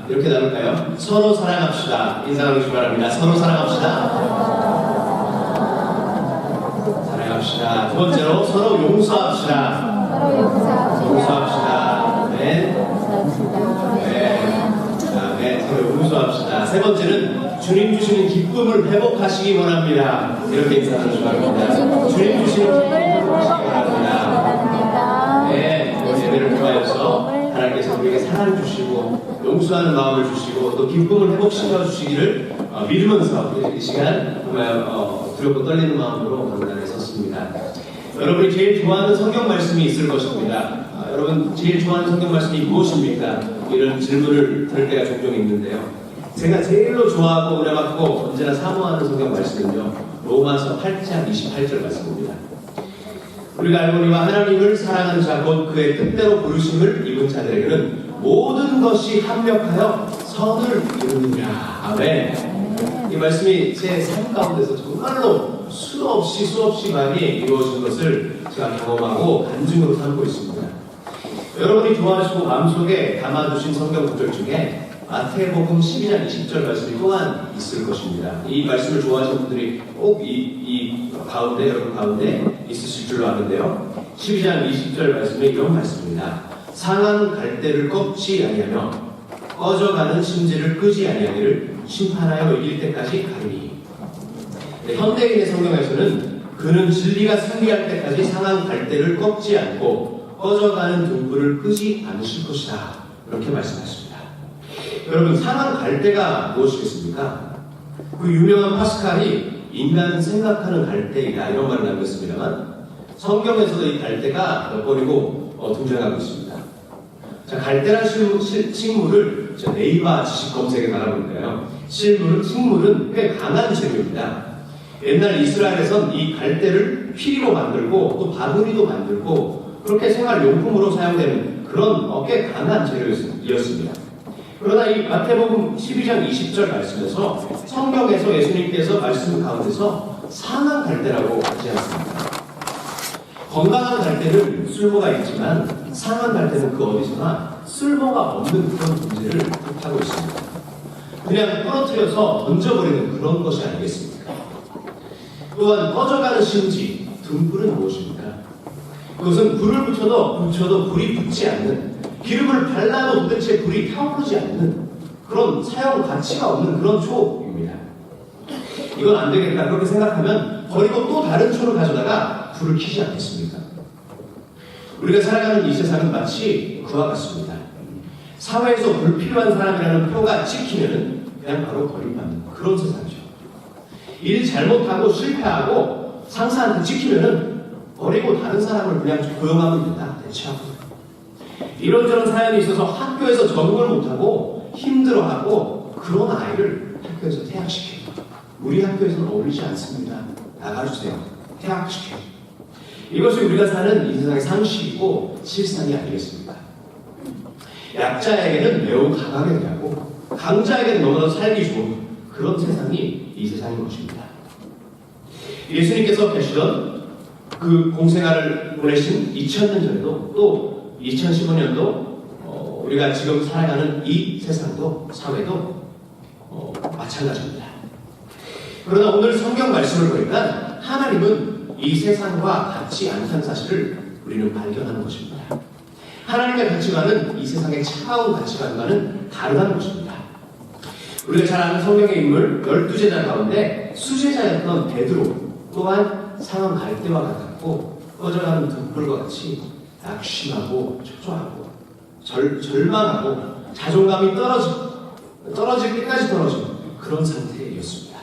이렇게 나눌까요? 서로 사랑합시다. 인사하시기 바랍니다. 서로 사랑합시다. 사랑합시다. 두 번째로 서로 용서합시다. 서로 용서합시다. 네. 서로 용서합시다. 세 번째는 주님 주시는 기쁨을 회복하시기 원합니다. 이렇게 인사하시기 바랍니다. 주님 주시는 기쁨을 회복하시기 바랍니다. 네, 예배를 통하여서 하나님께서 우리에게 사랑 주시고 용서하는 마음을 주시고 또 기쁨을 회복시켜 주시기를 믿으면서 이 시간 정말 두렵고 떨리는 마음으로 강단에 섰습니다. 여러분이 제일 좋아하는 성경 말씀이 있을 것입니다. 여러분 제일 좋아하는 성경 말씀이 무엇입니까? 이런 질문을 들을 때가 종종 있는데요. 제가 제일로 좋아하고 오래받고 언제나 사모하는 성경 말씀은요, 로마서 8장 28절 말씀입니다. 우리가 알거니와 하나님을 사랑하는 자 곧 그의 뜻대로 부르심을 입은 자들에게는 모든 것이 합력하여 선을 이루느니라. 아멘. 이 말씀이 제 삶 가운데서 정말로 수없이 많이 이루어진 것을 제가 경험하고 간증으로 삼고 있습니다. 여러분이 좋아하시고 마음속에 담아두신 성경 구절 중에 마태복음 12장 20절 말씀이 또한 있을 것입니다. 이 말씀을 좋아하시는 분들이 꼭 이 가운데, 여러분 가운데 있으실 줄로 아는데요. 12장 20절 말씀에 이런 말씀입니다. 상한 갈대를 꺾지 아니하며 꺼져가는 심지를 끄지 아니하기를 심판하여 이길 때까지 가리니. 네, 현대인의 성경에서는 그는 진리가 승리할 때까지 상한 갈대를 꺾지 않고 꺼져가는 등불을 끄지 않으실 것이다. 이렇게 말씀하십니다. 여러분, 상한 갈대가 무엇이겠습니까? 그 유명한 파스칼이 인간은 생각하는 갈대이다 이런 말을 남겼습니다만 성경에서도 이 갈대가 몇 번이고 등장하고 있습니다. 자, 갈대란 식물을 네이버 지식 검색에 나가볼까요? 식물은 꽤 강한 재료입니다. 옛날 이스라엘에선 이 갈대를 피리로 만들고 또 바구니도 만들고 그렇게 생활용품으로 사용되는 그런 꽤 강한 재료였습니다. 그러나 이 마태복음 12장 20절 말씀에서 성경에서 예수님께서 말씀 가운데서 상한 갈대라고 하지 않습니다. 건강한 갈대는 쓸모가 있지만 상한 갈대는 그 어디서나 쓸모가 없는 그런 문제를 뜻하고 있습니다. 그냥 부러뜨려서 던져버리는 그런 것이 아니겠습니까? 또한 꺼져가는 심지, 등불은 무엇입니까? 그것은 불을 붙여도 불이 붙지 않는, 기름을 발라도 도대체 불이 타오르지 않는 그런 사용 가치가 없는 그런 초입니다. 이건 안 되겠다 그렇게 생각하면 버리고 또 다른 초를 가져다가 불을 켜지 않겠습니까? 우리가 살아가는 이 세상은 마치 그와 같습니다. 사회에서 불필요한 사람이라는 표가 찍히면 그냥 바로 버림받는 그런 세상이죠. 일 잘못하고 실패하고 상사한테 찍히면 버리고 다른 사람을 그냥 고용하면 된다. 대체하고. 이런저런 사연이 있어서 학교에서 적응을 못하고 힘들어하고 그런 아이를 학교에서 퇴학시켜요. 우리 학교에서는 어울리지 않습니다. 나가주세요. 퇴학시켜요. 이것이 우리가 사는 이 세상의 상식이고 실상이 아니겠습니까? 약자에게는 매우 강하게 대하고 강자에게는 너무나 살기 좋은 그런 세상이 이 세상인 것입니다. 예수님께서 계시던 그 공생활을 보내신 2000년 전에도 또 2015년도 우리가 지금 살아가는 이 세상도 사회도 마찬가지입니다. 그러나 오늘 성경 말씀을 보니까 하나님은 이 세상과 같지 않다는 사실을 우리는 발견하는 것입니다. 하나님의 가치관은 이 세상의 차가운 가치관과는 다르다는 것입니다. 우리가 잘 아는 성경의 인물 12제자 가운데 수제자였던 베드로 또한 상한 갈대와 같았고 꺼져가는 등불과 같이 낙심하고 초조하고 절망하고 자존감이 떨어질 때까지 떨어진 그런 상태였습니다.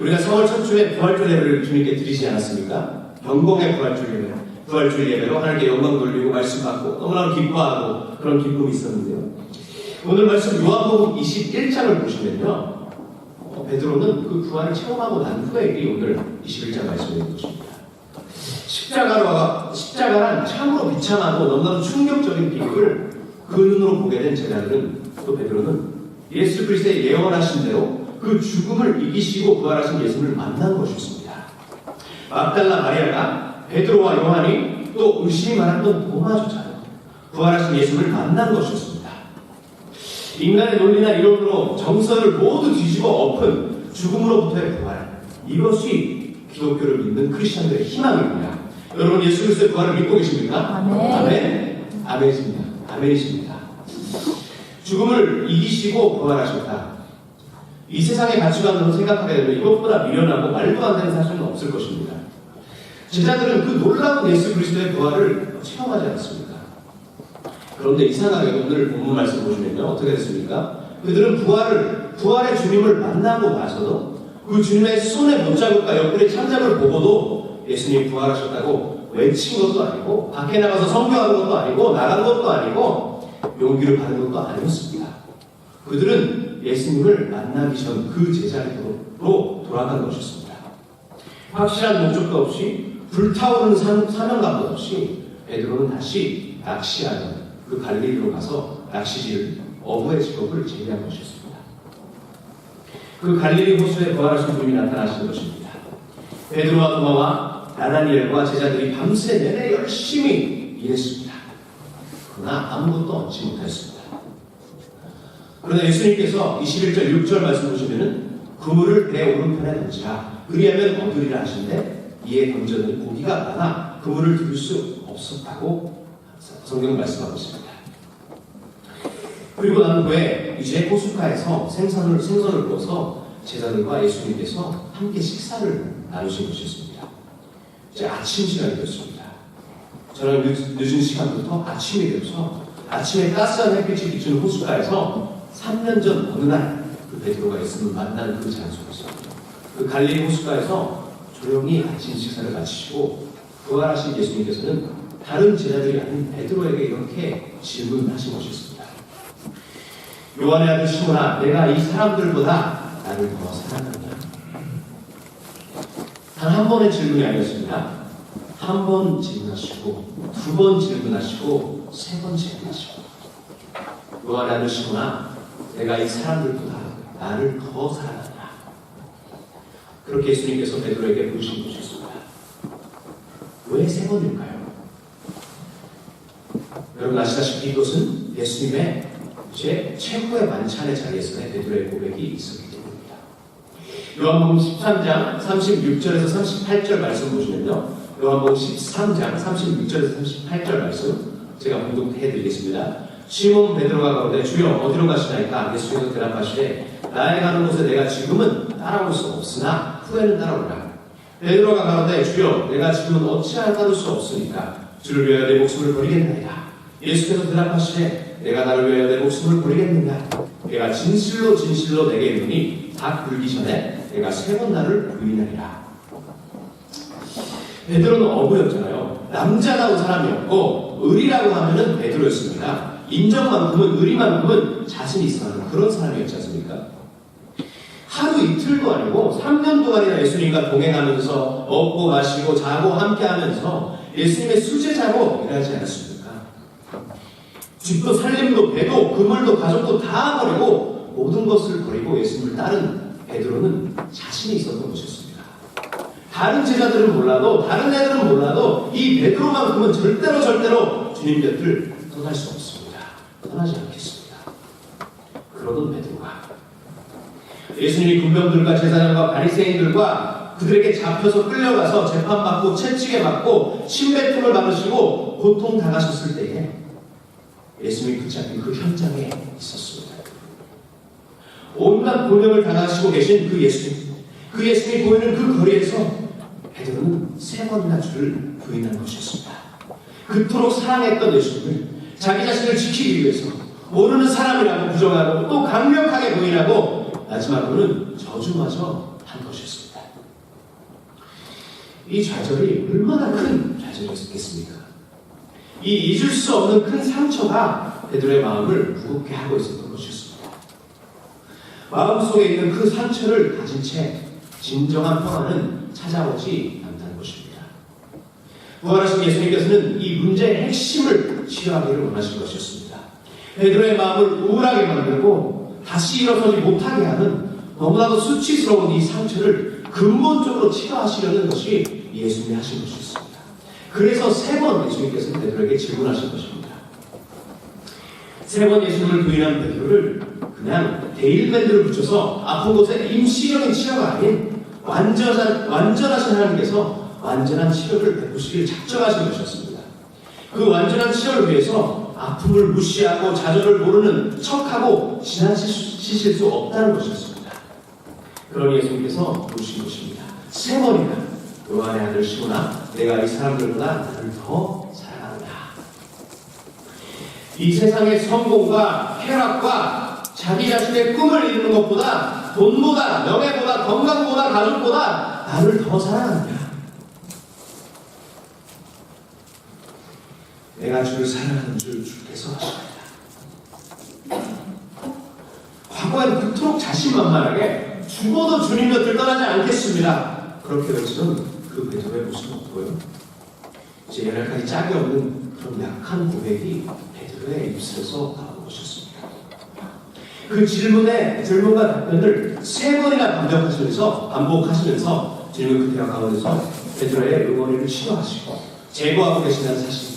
우리가 4월 첫 주에 부활절 예배를 주님께 드리지 않았습니까? 영광의 부활절 예배로 하나님께 영광 돌리고 말씀 받고 너무나 기뻐하고 그런 기쁨이 있었는데요. 오늘 말씀 요한복음 21장을 보시면요, 베드로는 그 부활을 체험하고 난 후에 이 오늘 21장 말씀을 읽으십니다. 십자가란 참으로 비참하고 너무나도 충격적인 비극을 그 눈으로 보게 된 제자들은 또 베드로는 예수 그리스도의 예언하신 대로 그 죽음을 이기시고 부활하신 예수를 만난 것이었습니다. 막달라 마리아가 베드로와 요한이 또 의심이 많았던 도마조차도 부활하신 예수를 만난 것이었습니다. 인간의 논리나 이론으로 정서를 모두 뒤집어 엎은 죽음으로부터의 부활, 이것이 기독교를 믿는 크리스천들의 희망입니다. 여러분, 예수 그리스도의 부활을 믿고 계십니까? 아멘. 아멘. 아멘이십니다. 아멘이십니다. 죽음을 이기시고 부활하셨다. 이 세상의 가치관으로 생각하게 되면 이것보다 미련하고 말도 안 되는 사실은 없을 것입니다. 제자들은 그 놀라운 예수 그리스도의 부활을 체험하지 않았습니다. 그런데 이상하게 오늘 본문 말씀 보시면요, 어떻게 됐습니까? 그들은 부활의 주님을 만나고 나서도 그 주님의 손의 못자국과 옆구리 창작을 보고도 예수님 부활하셨다고 외친 것도 아니고, 밖에 나가서 선교하는 것도 아니고, 나간 것도 아니고, 용기를 받은 것도 아니었습니다. 그들은 예수님을 만나기 전 그 제자리로 돌아간 것이었습니다. 확실한 목적도 없이, 불타오르는 사명감도 없이 베드로는 다시 낚시하는 그 갈릴리로 가서 낚시질 어부의 직업을 제기한 것이었습니다. 그 갈릴리 호수에 부활하신 주님이 나타나신 것입니다. 베드로와 도마와 나다니엘과 제자들이 밤새 내내 열심히 일했습니다. 그러나 아무것도 얻지 못했습니다. 그러나 예수님께서 21절 6절 말씀 보시면은 그물을 내 오른편에 던지라 그리하면 얻으리라 하시는데, 이에 던졌더니 고기가 많아 그물을 들을 수 없었다고 성경 말씀하고 있습니다. 그리고 난 후에 이제 호숫가에서 생선을 구워서 제자들과 예수님께서 함께 식사를 나누신 것이었습니다. 이제 아침 시간이 되었습니다. 저는 늦은 시간부터 아침이 되어서 아침에 따스한 햇빛이 비추는 호숫가에서 3년 전 어느 날 그 베드로가 예수님을 만난 그 장소였어요. 그 갈릴리 호숫가에서 조용히 아침 식사를 마치시고 부활하신 예수님께서는 다른 제자들이 아닌 베드로에게 이렇게 질문하신 것이었습니다. 요한의 아들 시몬아, 내가 이 사람들보다 나를 더 사랑하느냐? 단 한 번의 질문이 아니었습니다. 한 번 질문하시고, 두 번 질문하시고, 세 번 질문하시고. 요한의 아들 시몬아, 내가 이 사람들보다 나를 더 사랑하느냐? 그렇게 예수님께서 베드로에게 물으신 것이었습니다. 왜 세 번일까요? 여러분 아시다시피 이것은 예수님의 이제 최고의 만찬의 자리에서의 베드로의 고백이 있었기 때문입니다. 요한복음 13장 36절에서 38절 말씀 보시면요, 요한복음 13장 36절에서 38절 말씀 제가 봉독해드리겠습니다. 시몬 베드로가 가로되 주여 어디로 가시나이까? 예수께서 대답하시되 나의 가는 곳에 내가 지금은 따라올 수 없으나 후에는 따라오리라. 베드로가 가로되 주여 내가 지금은 어찌하여 따를 수 없으니까 주를 위하여 내 목숨을 버리겠나이다. 예수께서 대답하시되 내가 나를 위하여 내 목숨을 버리겠느냐? 내가 진실로 진실로 내게 이르노니 다 굴기 전에 내가 세 번 나를 부인하리라. 베드로는 어부였잖아요. 남자다운 사람이었고 의리라고 하면은 베드로였습니다. 인정만큼은, 의리만큼은 자신이 있어하는 그런 사람이었지 않습니까? 하루 이틀도 아니고 3년 동안이나 예수님과 동행하면서 먹고 마시고 자고 함께하면서 예수님의 수제자로 일하지 않았습니까? 집도 살림도 배도 그물도 가족도 다 버리고 모든 것을 버리고 예수님을 따른 베드로는 자신이 있었던 것이었습니다. 다른 제자들은 몰라도, 다른 애들은 몰라도 이 베드로만큼은 절대로 주님 곁을 떠날 수 없습니다. 떠나지 않겠습니다. 그러던 베드로가 예수님이 군병들과 제사장과 바리새인들과 그들에게 잡혀서 끌려가서 재판받고 채찍에 맞고 침뱉음을 받으시고 고통당하셨을 때에 예수님이 붙잡힌 그 현장에 있었습니다. 온갖 고명을 당하시고 계신 그 예수님이 보이는 그 거리에서 베드로는 세 번이나 주를 부인한 것이었습니다. 그토록 사랑했던 예수님을 자기 자신을 지키기 위해서 모르는 사람이라고 부정하고 또 강력하게 부인하고 마지막으로는 저주마저 한 것이었습니다. 이 좌절이 얼마나 큰 좌절이었겠습니까? 이 잊을 수 없는 큰 상처가 베드로의 마음을 무겁게 하고 있었던 것이었습니다. 마음속에 있는 그 상처를 가진 채 진정한 평화는 찾아오지 않다는 것입니다. 부활하신 예수님께서는 이 문제의 핵심을 치유하기를 원하신 것이었습니다. 베드로의 마음을 우울하게 만들고 다시 일어서지 못하게 하는 너무나도 수치스러운 이 상처를 근본적으로 치료하시려는 것이 예수님이 하신 것이었습니다. 그래서 세 번 예수님께서는 베드로에게 질문하신 것입니다. 세 번 예수님을 부인한 베드로를 그냥 데일밴드를 붙여서 아픈 곳에 임시적인 치료가 아닌 완전하신 하나님께서 완전한 치료를 베푸시길 작정하신 것이었습니다. 그 완전한 치료를 위해서 아픔을 무시하고 좌절을 모르는 척하고 지나치실 수 없다는 것이었습니다. 그러니 예수님께서 부르신 것입니다. 세 번이나 요한의 아들 시몬아, 내가 이 사람들보다 나를 더 사랑한다. 이 세상의 성공과 쾌락과 자기 자신의 꿈을 이루는 것보다, 돈보다, 명예보다, 건강보다, 가족보다 나를 더 사랑한다. 내가 주를 사랑하는 줄 주께서 하십니다. 과거에는 그토록 자신만만하게 죽어도 주님 곁을 떠나지 않겠습니다. 그렇게 외치는 그 베드로의 모습은 없고요. 이제 연약하기 짝이 없는 그런 약한 고백이 베드로의 입술에서 나온 것이었습니다. 그 질문과 답변을 세 번이나 반복하시면서 질문 그 대화 가운데서 베드로의 응어리를 치료하시고 제거하고 계시다는 사실입니다.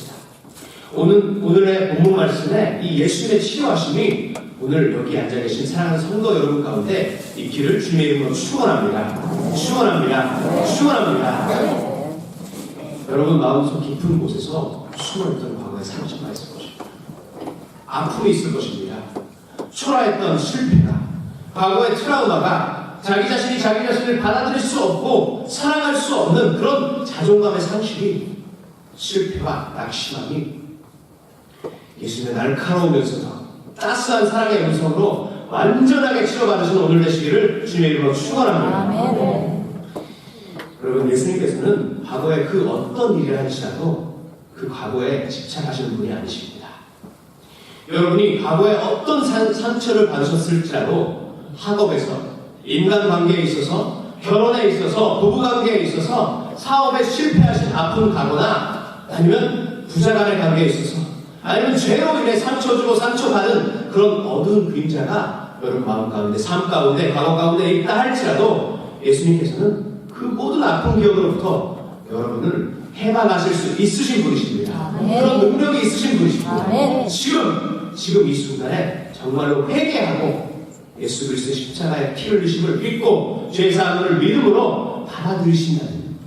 오늘의 본문 말씀에 이 예수님의 치료하심이 오늘 여기 앉아 계신 사랑하는 성도 여러분 가운데 있기를 주님의 이름으로 축원합니다. 축원합니다. 여러분 마음속 깊은 곳에서 숨어있던 과거의 상처가 있을 것입니다. 아픔이 있을 것입니다. 초라했던 실패가, 과거의 트라우마가 자기 자신이 자기 자신을 받아들일 수 없고 사랑할 수 없는 그런 자존감의 상실이, 실패와 낙심함이 예수님의 날카로우면서도 따스한 사랑의 음성으로 완전하게 치료받으시는 오늘 되시기를 주님의 이름으로 축원합니다. 여러분, 예수님께서는 과거에 그 어떤 일을 하시라도 그 과거에 집착하시는 분이 아니십니다. 여러분이 과거에 어떤 상처를 받으셨을지라도 학업에서, 인간관계에 있어서, 결혼에 있어서, 부부관계에 있어서, 사업에 실패하신 아픈 과거나 아니면 부자간의 관계에 있어서, 아니면 죄로 인해 상처 주고 상처받은 그런 어두운 그림자가 여러분 마음 가운데, 삶 가운데, 과거 가운데 있다 할지라도 예수님께서는 그 모든 아픈 기억으로부터 여러분을 해방하실 수 있으신 분이십니다. 그런 능력이 있으신 분이십니다. 지금 이 순간에 정말로 회개하고 예수 그리스도의 십자가의 피 흘리심을 믿고 죄사함을 믿음으로 받아들이신다면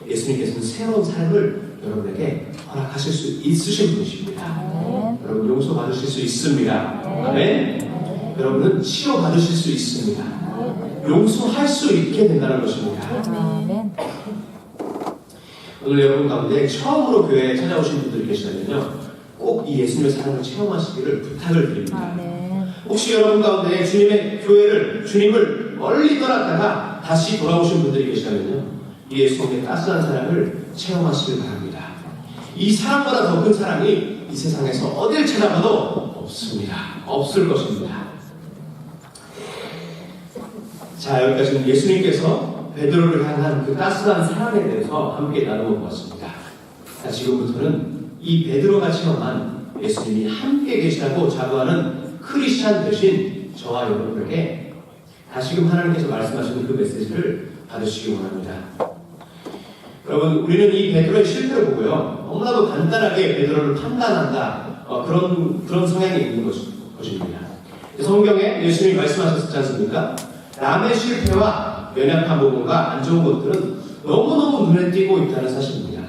예수님께서는 새로운 삶을 여러분에게 허락하실 수 있으신 분이십니다. 여러분 용서받으실 수 있습니다. 아멘. 여러분은 치료받으실 수 있습니다. 용서할 수 있게 된다는 것입니다. 오늘 여러분 가운데 처음으로 교회에 찾아오신 분들이 계시다면요, 꼭 이 예수님의 사랑을 체험하시기를 부탁을 드립니다. 혹시 여러분 가운데 주님을 멀리 떠났다가 다시 돌아오신 분들이 계시다면요, 이 예수님의 따스한 사랑을 체험하시길 바랍니다. 이 사랑보다 더 큰 사랑이 이 세상에서 어딜 찾아봐도 없습니다. 없을 것입니다. 자, 여기까지는 예수님께서 베드로를 향한 그 따스한 사랑에 대해서 함께 나누어 보았습니다. 자, 지금부터는 이 베드로가 체험한 예수님이 함께 계시다고 자부하는 크리스찬 되신 저와 여러분에게 다시금 하나님께서 말씀하시는 그 메시지를 받으시기 원합니다. 여러분, 우리는 이 베드로의 실패를 보고요, 너무나도 간단하게 베드로를 판단한다, 그런 성향이 있는 것입니다. 성경에 예수님이 말씀하셨지 않습니까? 남의 실패와 연약한 부분과 안 좋은 것들은 너무너무 눈에 띄고 있다는 사실입니다.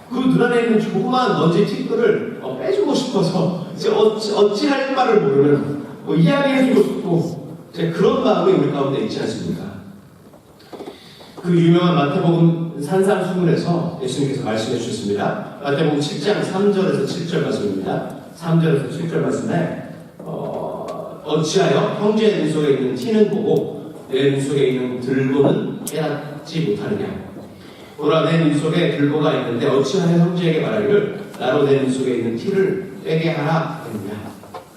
그 눈 안에 있는 조그마한 먼지 티끌을 빼주고 싶어서 이제 어찌할 말을 모르는, 이야기해주고 싶고 그런 마음이 우리 가운데 있지 않습니까? 그 유명한 마태복음 산상수훈에서 예수님께서 말씀해 주셨습니다. 마태복음 7장 3절에서 7절 말씀입니다. 3절에서 7절 말씀에 어찌하여 형제의 눈 속에 있는 티는 보고 내 눈 속에 있는 들보는 깨닫지 못하느냐. 보라, 내 눈 속에 들보가 있는데 어찌하여 형제에게 말하기를 나로 내 눈 속에 있는 티를 빼게 하라 했느냐.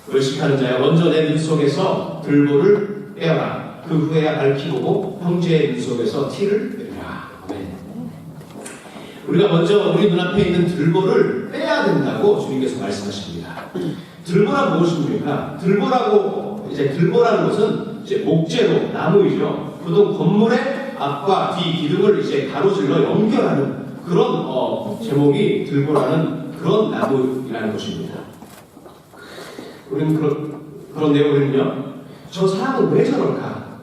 외식하는 자여, 먼저 내 눈 속에서 들보를 빼어라. 그 후에야 밝히 보고 형제의 눈 속에서 티를 빼라. 아멘. 우리가 먼저 우리 눈앞에 있는 들보를 빼야 된다고 주님께서 말씀하십니다. 들보란 무엇입니까? 들보라는 것은 이제 목재로, 나무이죠. 보통 건물의 앞과 뒤 기둥을 이제 가로질러 연결하는 그런 제목이 들보라는 그런 나무라는 것입니다. 우리는 그런데요, 우리는요, 저 사람은 왜 저럴까?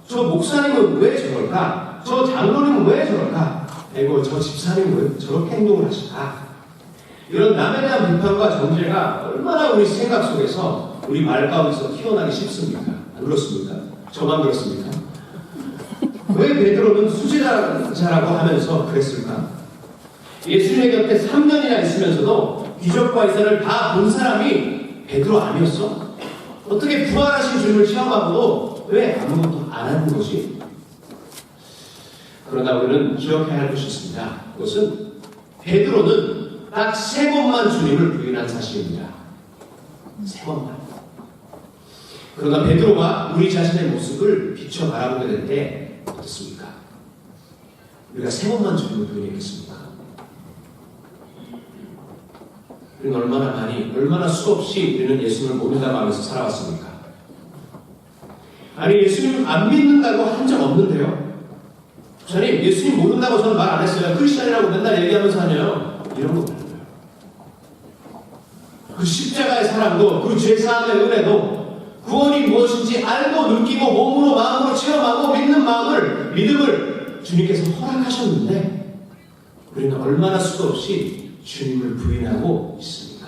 저 목사님은 왜 저럴까? 저 장로님은 왜 저럴까? 아이고, 저 집사님은 왜 저렇게 행동을 하실까? 이런 남에 대한 비판과 정죄가 얼마나 우리 생각 속에서 우리 말 가운데서 튀어나기 쉽습니까? 안 그렇습니까? 저만 그렇습니까? 왜 베드로는 수제자라고 하면서 그랬을까? 예수님의 곁에 3년이나 있으면서도 기적과 이사를 다 본 사람이 베드로 아니었어? 어떻게 부활하신 주님을 체험하고도 왜 아무것도 안 하는 거지? 그러나 우리는 기억해야 할 것이 있습니다. 그것은 베드로는 딱 3번만 주님을 부인한 사실입니다. 3번만. 그러나 베드로가 우리 자신의 모습을 비춰 바라보게 될 때 어떻습니까? 우리가 3번만 주님을 부인했겠습니까? 우리는 얼마나 수없이 우리는 예수님을 모른다고 하면서 살아왔습니까? 아니, 예수님 안 믿는다고 한 적 없는데요. 저는 예수님 모른다고 저는 말 안 했어요. 크리스찬이라고 맨날 얘기하면서 하네요. 이런 거 말고요. 그 십자가의 사랑도, 그 죄사함의 은혜도, 구원이 무엇인지 알고 느끼고 몸으로 마음으로 체험하고 믿음을 주님께서 허락하셨는데 우리는 얼마나 수도 없이 주님을 부인하고 있습니까?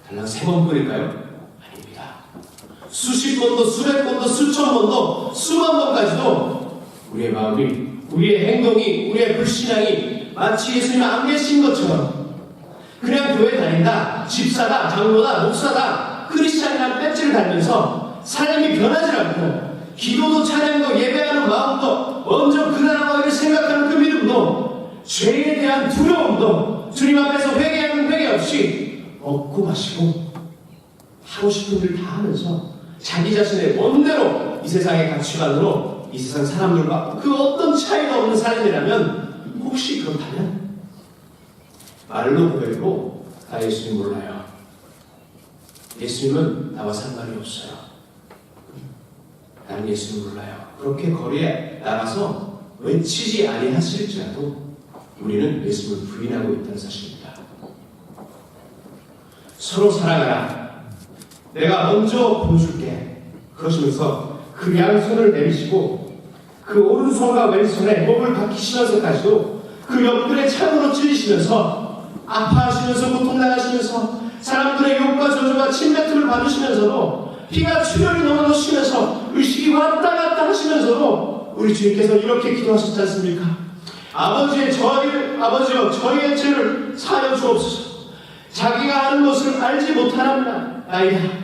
달랑 3번뿐일까요? 아닙니다. 수십 번도 수백 번도 수천 번도 수만 번까지도 우리의 마음이, 우리의 행동이, 우리의 불신앙이 마치 예수님 안 계신 것처럼 그냥 교회 다닌다, 집사다, 장로다, 목사다, 크리스찬이라는 배지를 달면서 삶이 변하지 않고 기도도 찬양도 예배하는 마음도 먼저 그 나라와 일을 생각하는 그 믿음도 죄에 대한 두려움도 주님 앞에서 회개하는 회개 없이 먹고 마시고 하고 싶은 일 다 하면서 자기 자신의 멋대로 이 세상의 가치관으로 이 세상 사람들과 그 어떤 차이가 없는 삶이라면 혹시 그렇다면 말로 고백으로 나 예수님 몰라요. 예수님은 나와 상관이 없어요. 나는 예수님 몰라요. 그렇게 거리에 나가서 외치지 아니하실지라도 우리는 예수님을 부인하고 있다는 사실입니다. 서로 살아가라. 내가 먼저 보여줄게. 그러시면서 그 양손을 내리시고 그 오른손과 왼손에 목을 박히시면서까지도 그 옆구리에 창으로 찔리시면서 아파하시면서 고통당하시면서 사람들의 욕과 저주와 침뱉음을 받으시면서도 피가 출혈이 넘어놓으시면서 의식이 왔다 갔다 하시면서도 우리 주님께서 이렇게 기도하셨지 않습니까? 아버지여 저희의 죄를 사하여 주옵소서. 자기가 하는 것을 알지 못하나이다.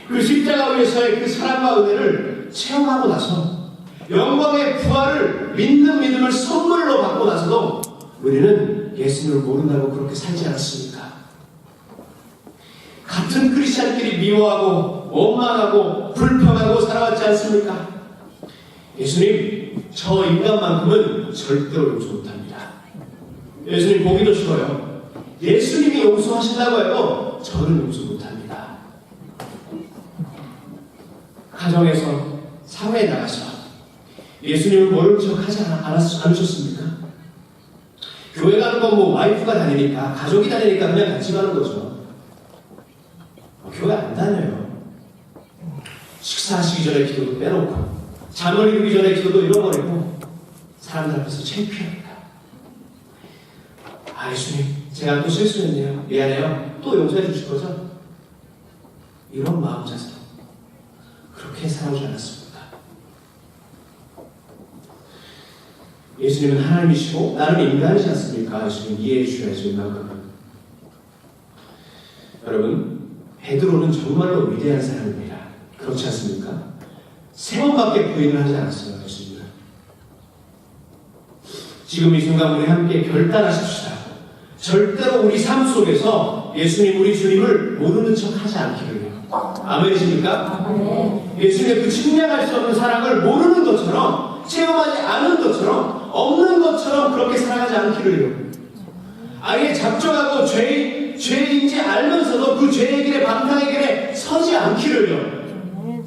그 십자가 위에서의 그 사랑과 은혜를 체험하고 나서 영광의 부활을 믿는 믿음을 선물로 받고 나서도 우리는 예수님을 모른다고 그렇게 살지 않았습니까? 같은 크리스찬끼리 미워하고 원망하고 불평하고 살아왔지 않습니까? 예수님, 저 인간만큼은 절대로 용서 못합니다. 예수님 보기도 싫어요. 예수님이 용서하신다고 해도 저는 용서 못합니다. 가정에서 사회에 나가서 예수님을 모르는 척 하지 않으셨습니까? 교회 가는 건 뭐 와이프가 다니니까, 가족이 다니니까 그냥 같이 가는 거죠. 교회 안 다녀요. 식사하시기 전에 기도도 빼놓고 잠을 이루기 전에 기도도 잃어버리고 사람들 앞에서 창피합니다. 예수님, 제가 또 실수했네요. 미안해요. 또 용서해 주실 거죠? 이런 마음 자세 그렇게 살아오지 않았습니까? 예수님은 하나님이시고 나는 인간이지 않습니까? 예수님 이해해 주셔야죠. 이만큼은. 여러분, 베드로는 정말로 위대한 사람입니다. 그렇지 않습니까? 3번밖에 부인을 하지 않았어요. 예수님은. 지금 이 순간 우리 함께 결단하십시다. 절대로 우리 삶 속에서 예수님, 우리 주님을 모르는 척 하지 않기를요. 아멘이십니까? 예수님의 그 측량할 수 없는 사랑을 모르는 것처럼, 체험하지 않은 것처럼, 없는 것처럼 그렇게 살아가지 않기를요. 아예 작정하고 죄인지 알면서도 그 죄의 길에, 방탕의 길에 서지 않기를요.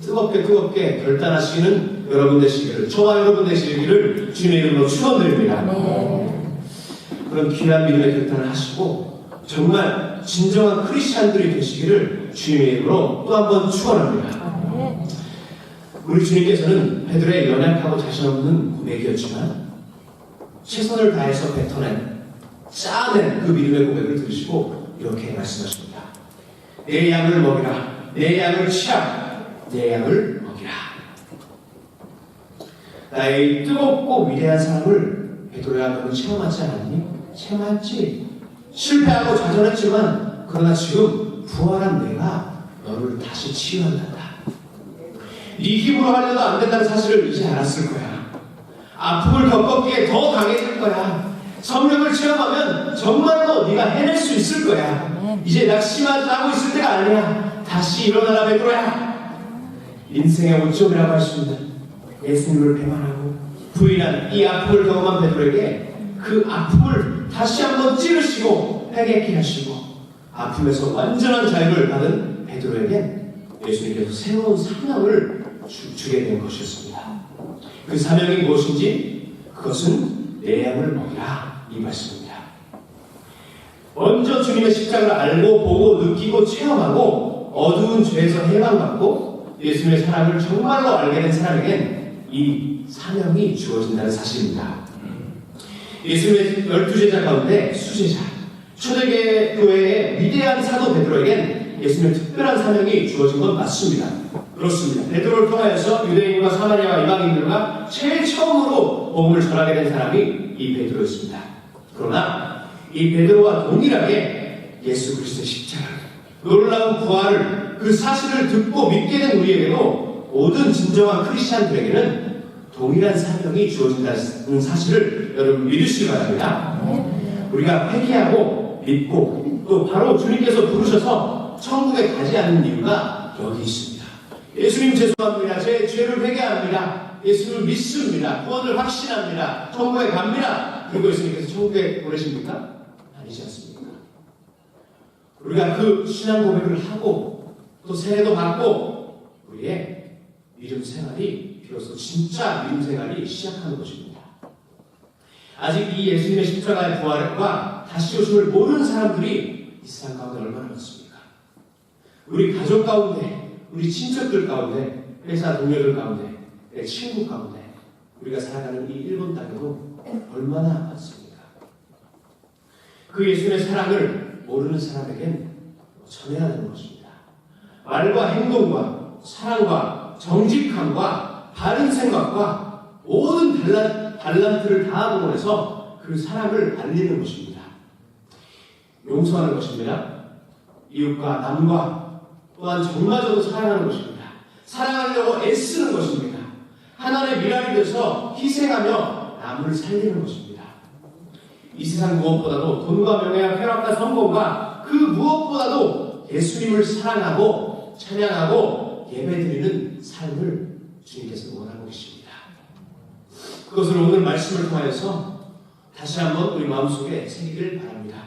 뜨겁게 결단하시는 여러분 되시기를, 저와 여러분 되시기를 주님의 이름으로 축원드립니다. 그런 귀한 믿음의 결단을 하시고 정말 진정한 크리스찬들이 되시기를 주님의 이름으로 또 한 번 축원합니다. 우리 주님께서는 베드로의 연약하고 자신 없는 고백이었지만 최선을 다해서 뱉어낸 짜낸 그 믿음의 고백을 들으시고 이렇게 말씀하십니다. 내 양을 먹이라. 내 양을 취하라. 내 양을 먹이라. 나의 뜨겁고 위대한 사랑을 베드로야 너는 체험하지 않았니? 체험했지. 실패하고 좌절했지만 그러나 지금 부활한 내가 너를 다시 치유한단다. 네 힘으로 하려도 안 된다는 사실을 이제 알았을 거야. 아픔을 겪었기에 더 강해질 거야. 성령을 체험하면 정말로 네가 해낼 수 있을 거야. 이제 낙심하지 하고 있을 때가 아니야. 다시 일어나라 베드로야. 인생의 오점이라고 할 수 있는 예수님을 배반하고 부인한 이 아픔을 경험한 베드로에게 그 아픔을 다시 한번 찌르시고 회개케 하시고 아픔에서 완전한 자유를 받은 베드로에게 예수님께서 새로운 사명을 주게 된 것이었습니다. 그 사명이 무엇인지 그것은 내 양을 먹이라 이 말씀입니다. 먼저 주님의 십자가를 알고 보고 느끼고 체험하고 어두운 죄에서 해방받고 예수님의 사랑을 정말로 알게 된 사람에겐 이 사명이 주어진다는 사실입니다. 예수님의 12제자 가운데 수제자 초대교회 교회의 위대한 사도 베드로에겐 예수님의 특별한 사명이 주어진 건 맞습니다. 그렇습니다. 베드로를 통하여서 유대인과 사마리아와 이방인들과 제일 처음으로 복음을 전하게 된 사람이 이 베드로였습니다. 그러나 이 베드로와 동일하게 예수 그리스도의 십자가, 놀라운 부활을 그 사실을 듣고 믿게 된 우리에게도 모든 진정한 크리스찬들에게는 동일한 사명이 주어진다는 사실을 여러분 믿으시기 바랍니다. 우리가 회개하고 믿고 또 바로 주님께서 부르셔서 천국에 가지 않는 이유가 여기 있습니다. 예수님 죄송합니다. 제 죄를 회개합니다. 예수님을 믿습니다. 구원을 확신합니다. 천국에 갑니다. 그리고 예수님께서 천국에 보내십니까? 아니지 않습니까? 우리가 그 신앙 고백을 하고 또 세례도 받고 우리의 믿음 생활이 비로소 진짜 믿음 생활이 시작하는 것입니다. 아직 이 예수님의 십자가의 부활과 다시 오심을 모르는 사람들이 이 세상 가운데 얼마나 많습니까? 우리 가족 가운데, 우리 친척들 가운데, 회사 동료들 가운데, 내 친구 가운데 우리가 살아가는 이 일본 땅에도 얼마나 많습니까? 그 예수님의 사랑을 모르는 사람에겐 전해야 하는 것입니다. 말과 행동과 사랑과 정직함과 바른 생각과 모든 달란트를 다 동원해서 그 사랑을 알리는 것입니다. 용서하는 것입니다. 이웃과 남과 또한 정마저도 사랑하는 것입니다. 사랑하려고 애쓰는 것입니다. 하나님의 미랄이 돼서 희생하며 남을 살리는 것입니다. 이 세상 무엇보다도 돈과 명예와 쾌락과 성공과 그 무엇보다도 예수님을 사랑하고 찬양하고 예배드리는 삶을 주님께서 원하고 계십니다. 그것을 오늘 말씀을 통하여서 다시 한번 우리 마음속에 새기길 바랍니다.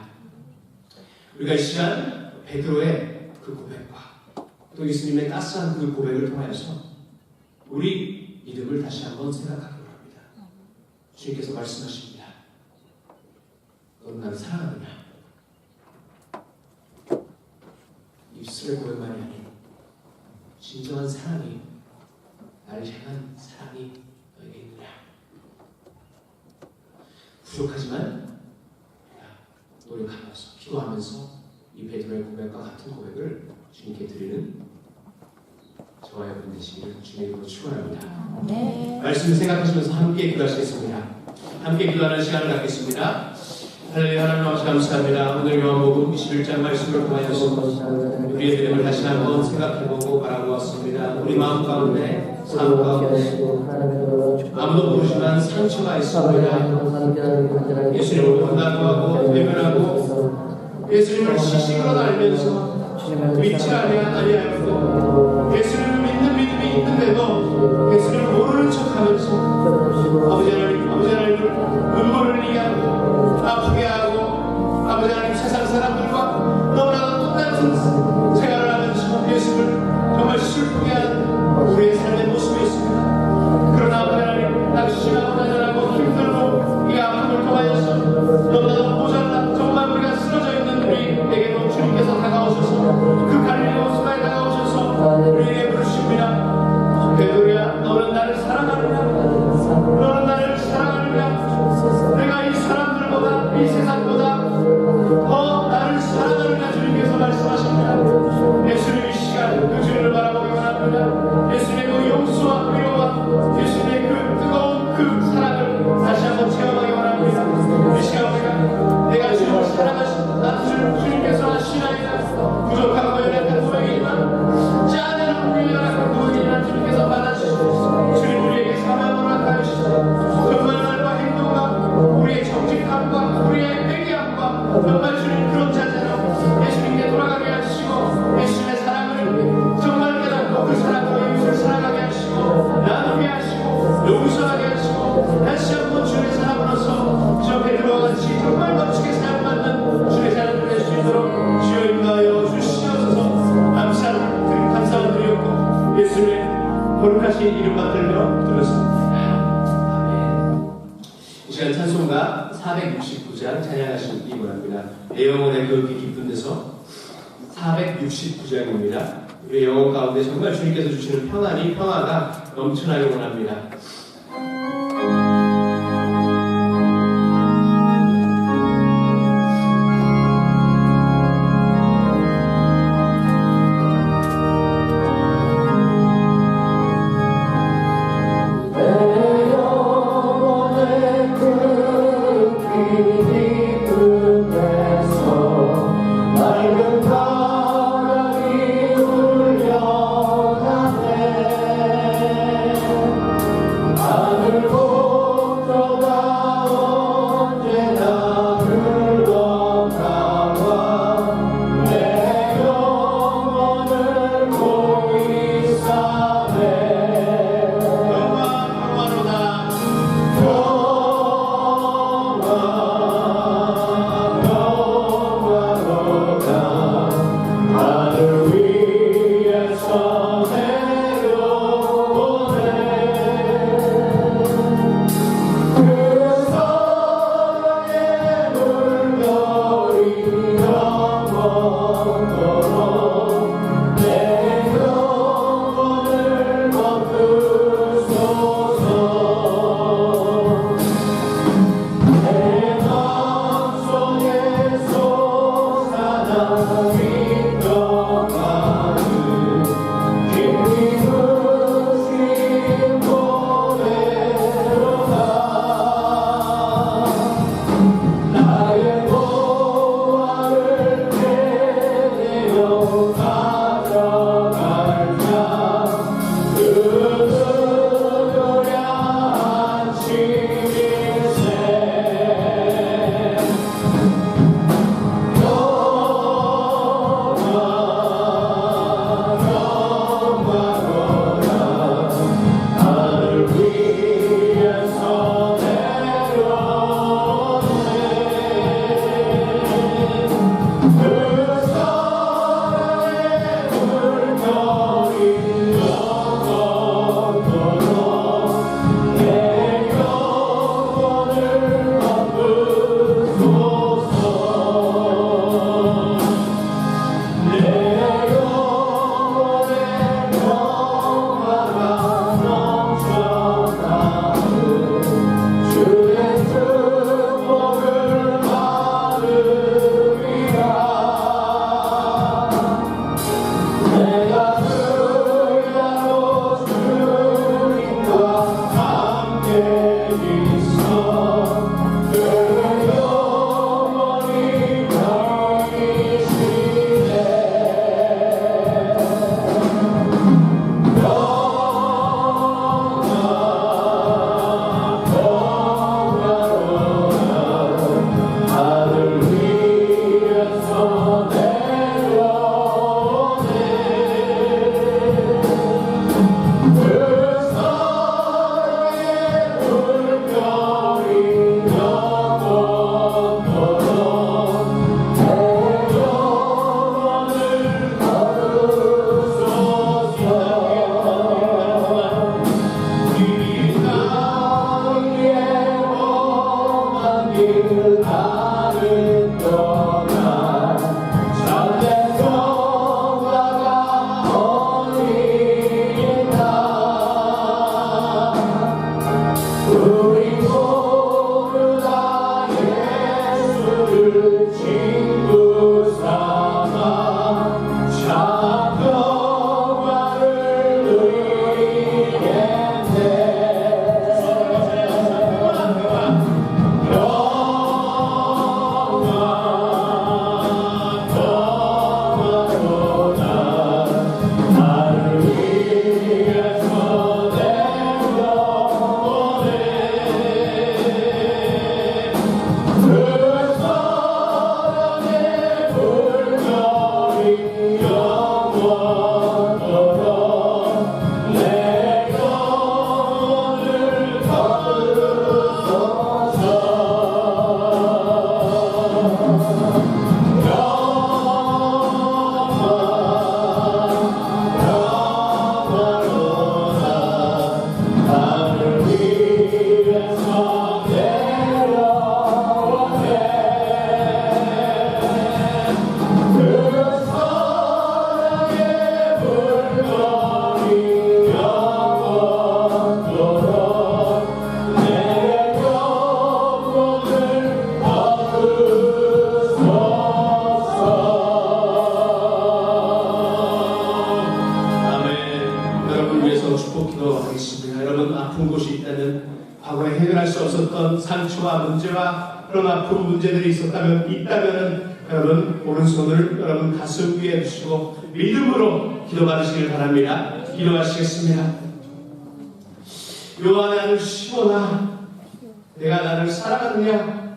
우리가 이 시간 베드로의 그 고백과 또 예수님의 따스한 그 고백을 통하여서 우리 믿음을 다시 한번 생각하기 바랍니다. 주님께서 말씀하십니다. 너는 나를 사랑하느냐? 입술의 고백만이 아닌 진정한 사랑이 나를 향한 사랑이 너에게 있느냐? 부족하지만 노력하면서 기도하면서 이 베드로의 고백과 같은 고백을 주님께 드리는 저와 여러분 되시기를 주님으로 축원합니다. 네. 말씀을 생각하시면서 함께 기도하시겠습니다. 함께 기도하는 시간을 갖겠습니다. 할렐루야. 하나님 아버지 감사합니다. 오늘 요한복음 21장 말씀을 통하여서 우리의 믿음을 다시 한번 생각해보고 바라보았습니다. 우리 마음 가운데 삶 가운데 아무도 모르지만 상처가 있습니다. 예수님을 본다고 하고 외면하고 예수님을 시식으로 알면서 믿지 아니하였고 예수님을 믿는 믿음이 있는데도 예수님을 모르는 척하면서 아버지 하나님을 눈물을 흘리게 하고 아프게 하고 아버지 하나님 세상 사람들과 너무나도 똑같은 생활을 하면서 예수를 정말 슬프게 한 우리의 삶의 모습이었습니다. 그러나 아버지 하나님 낙심하고 좌절하고 힘들고 이 아픔을 통하여서 너무나도 모자라 정말 우리가 쓰러져 있는 우리에게도 주님께서 거룩하신 이름 받들며 들었습니다. 아멘. 이 시간 찬송가 469장 찬양하시기 원합니다. 내 영혼의 그렇게 기쁜 데서 469장입니다. 우리 영혼 가운데 정말 주님께서 주시는 평화가 넘쳐나기 원합니다. 하늘 기도하겠습니다. 여러분 아픈 곳이 있다면 과거에 해결할 수 없었던 상처와 문제와 그런 아픈 문제들이 있다면 여러분 오른손을 여러분 가슴 위에 두시고 믿음으로 기도받으시길 바랍니다. 기도하시겠습니다. 요한 아들 시몬아, 내가 나를 사랑하느냐?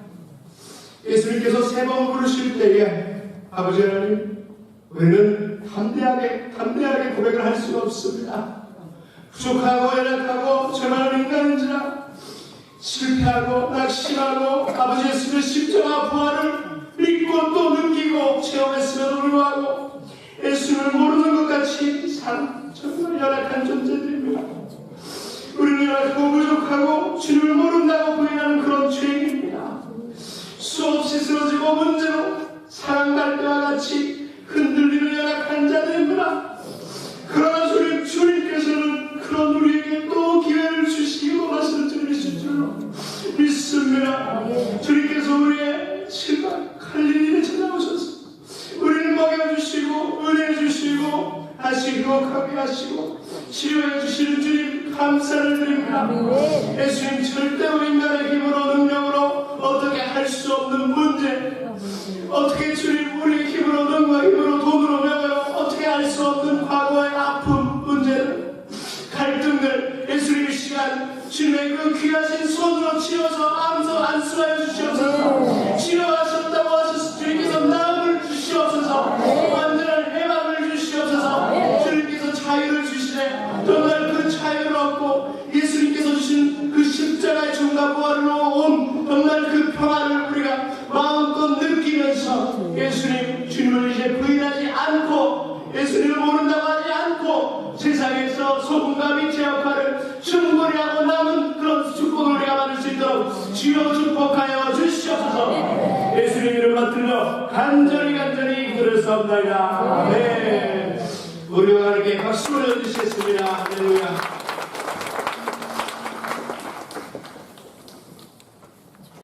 예수님께서 세 번 부르실 때에 아버지 하나님, 우리는 담대하게 고백을 할 수가 없습니다. 부족하고 연약하고 저만한 인간인지라 실패하고 낙심하고 아버지 예수님의 십자가 부활을 믿고 또 느끼고 체험했음에도 불구하고 예수님을 모르는 것 같이 정말 연약한 존재들입니다. 우리는 연약하고 부족하고 주님을 모른다고 부인하는 그런 죄인입니다. 수없이 쓰러지고 문제로 사랑할 때와 같이 흔들리는 연약한 자들입니다. 그러나 주님께서는 그런 우리에게 또 기회를 주시기 원하시는 주님이실 줄로 믿습니다. 주님께서 우리의 실각 칼린 일에 찾아오셔서 우리를 먹여주시고 은혜 주시고 다시 회복하게 하시고 치료해 주시는 주님 감사를 드립니다. 예수님 절대로 인간의 힘으로 능력으로 어떻게 할 수 없는 문제, 어떻게 주님 우리의 힘으로 능과 힘으로 돈으로 명예로 어떻게 할 수 없는 과거의 아픔 문제들, 갈등들 예수님 이 시간 주님의 그 귀하신 손으로 치워서 안수하여 주시옵소서. 치료하셨다고 하셔서 주님께서 나음을 주시옵소서. 완전한 해방을 주시옵소서. 주님께서 자유를 주시네. 정말 그 자유를 얻고 예수님께서 주신 그 십자가의 종과 부활로 온 정말 그 평안을 우리가 마음껏 느끼면서 예수님 주님을 이제 부인하지 않고 예수님을 모른다고 하지 않고 세상에서 소금과 빛의 역할을 충분히 하고 남은 그런 축복을 우리가 받을 수 있도록 주여 축복하여 주시옵소서. 예수님 이름 받들며 간절히 부르사옵나이다. 네, 우리가 하나님께 박수 올려주시겠습니다. 할렐루야.